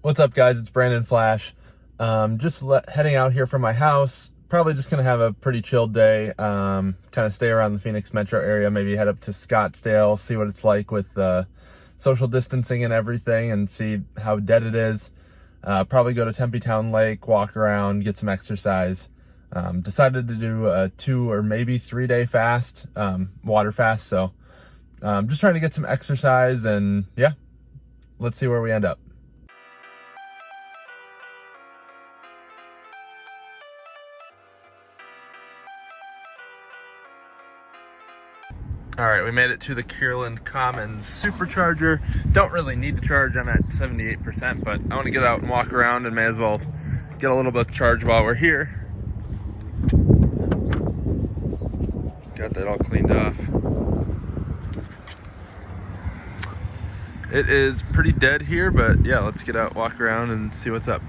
What's up, guys? It's Brandon Flash. Heading out here from my house. Probably just gonna have a pretty chilled day. Kind of stay around the Phoenix metro area. Maybe head up to Scottsdale, see what it's like with social distancing and everything, and see how dead it is. Probably go to Tempe Town Lake, walk around, get some exercise. Decided to do a 2 or maybe 3 day fast, water fast. So just trying to get some exercise, and yeah, let's see where we end up. All right, we made it to the Kierland Commons supercharger. Don't really need to charge, I'm at 78%, but I want to get out and walk around and may as well get a little bit of charge while we're here. Got that all cleaned off. It is pretty dead here, but yeah, let's get out, walk around, and see what's up.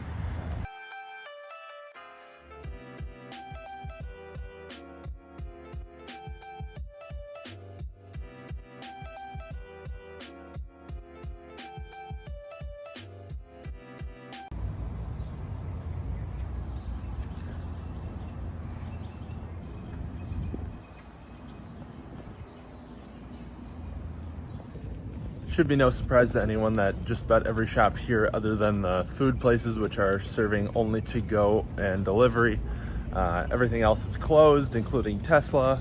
Should be no surprise to anyone that just about every shop here, other than the food places, which are serving only to go and delivery, everything else is closed, including Tesla.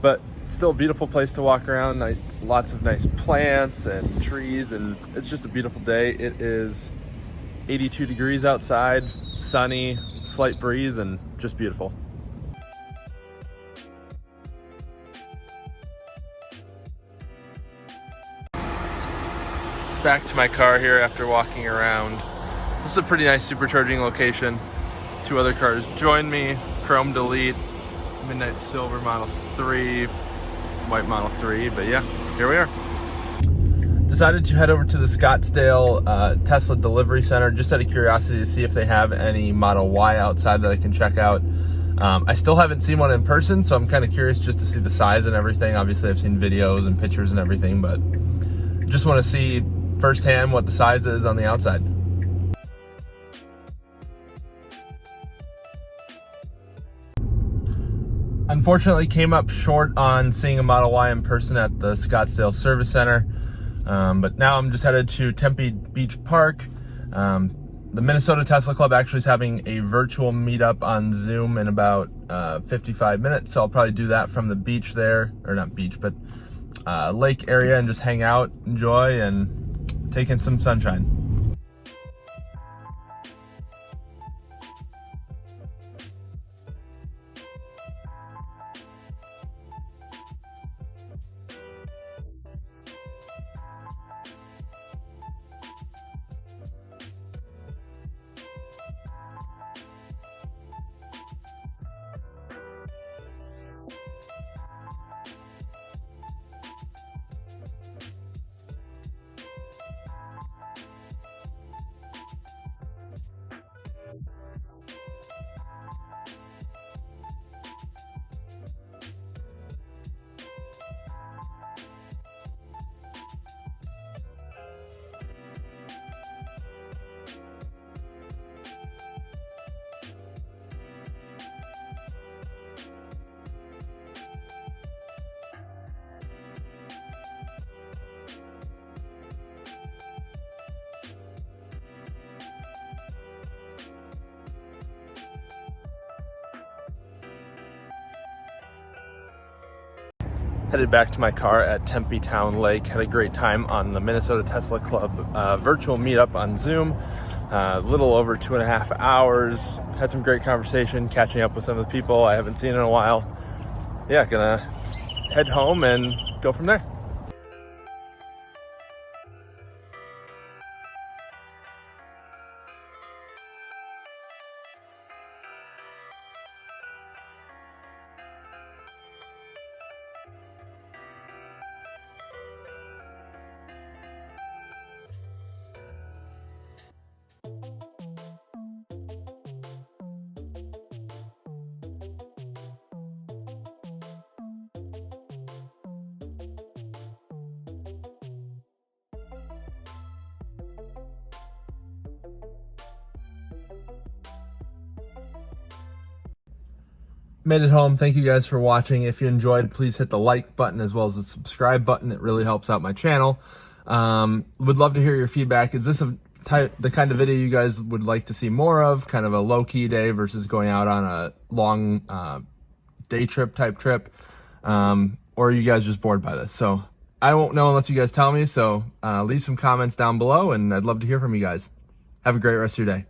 But still a beautiful place to walk around. Lots of nice plants and trees, and it's just a beautiful day. It is 82 degrees outside, sunny, slight breeze, and just beautiful. Back to my car here after walking around. This is a pretty nice supercharging location. 2 other cars join me. Chrome Delete, Midnight Silver Model 3, White Model 3, but yeah, here we are. Decided to head over to the Scottsdale Tesla Delivery Center just out of curiosity to see if they have any Model Y outside that I can check out. I still haven't seen one in person, so I'm kind of curious just to see the size and everything. Obviously I've seen videos and pictures and everything, but just want to see firsthand what the size is on the outside. Unfortunately, came up short on seeing a Model Y in person at the Scottsdale Service Center, but now I'm just headed to Tempe Beach Park. The Minnesota Tesla Club actually is having a virtual meetup on Zoom in about 55 minutes, so I'll probably do that from the beach there, or not beach, but lake area, and just hang out, enjoy, and take in some sunshine. Headed back to my car at Tempe Town Lake. Had a great time on the Minnesota Tesla Club virtual meetup on Zoom. A little over 2.5 hours. Had some great conversation, catching up with some of the people I haven't seen in a while. Yeah, gonna head home and go from there. made it home. Thank you guys for watching. If you enjoyed, please hit the like button as well as the subscribe button. It really helps out my channel. Would love to hear your feedback. Is this the kind of video you guys would like to see more of? Kind of a low-key day versus going out on a long day trip type trip? Or are you guys just bored by this? So I won't know unless you guys tell me. So leave some comments down below, and I'd love to hear from you guys. Have a great rest of your day.